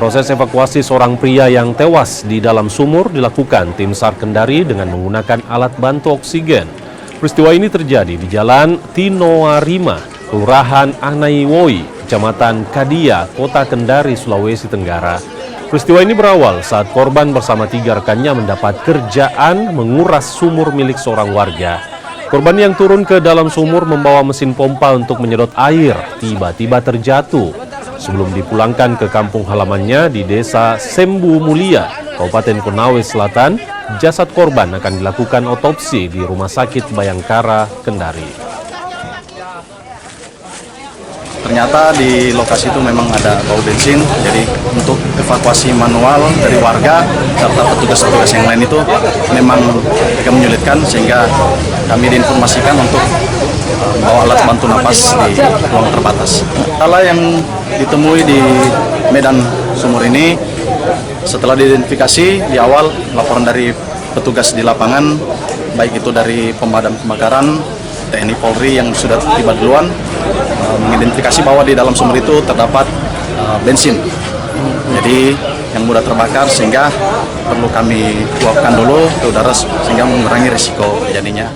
Proses evakuasi seorang pria yang tewas di dalam sumur dilakukan tim SAR Kendari dengan menggunakan alat bantu oksigen. Peristiwa ini terjadi di Jalan Tinoarima, Kelurahan Anaiwoi, Kecamatan Kadia, Kota Kendari, Sulawesi Tenggara. Peristiwa ini berawal saat korban bersama 3 rekannya mendapat kerjaan menguras sumur milik seorang warga. Korban yang turun ke dalam sumur membawa mesin pompa untuk menyedot air, tiba-tiba terjatuh. Sebelum dipulangkan ke kampung halamannya di Desa Sembu Mulia, Kabupaten Konawe Selatan, jasad korban akan dilakukan otopsi di Rumah Sakit Bayangkara, Kendari. Ternyata di lokasi itu memang ada bau bensin, jadi untuk evakuasi manual dari warga serta petugas-petugas yang lain itu memang agak menyulitkan, sehingga kami diinformasikan untuk bawa alat bantu napas di ruang terbatas. Hal yang ditemui di medan sumur ini setelah diidentifikasi di awal, laporan dari petugas di lapangan, baik itu dari pemadam kebakaran, TNI Polri yang sudah tiba duluan, mengidentifikasi bahwa di dalam sumur itu terdapat bensin. Jadi yang mudah terbakar, sehingga perlu kami uapkan dulu ke udara sehingga mengurangi risiko terjadinya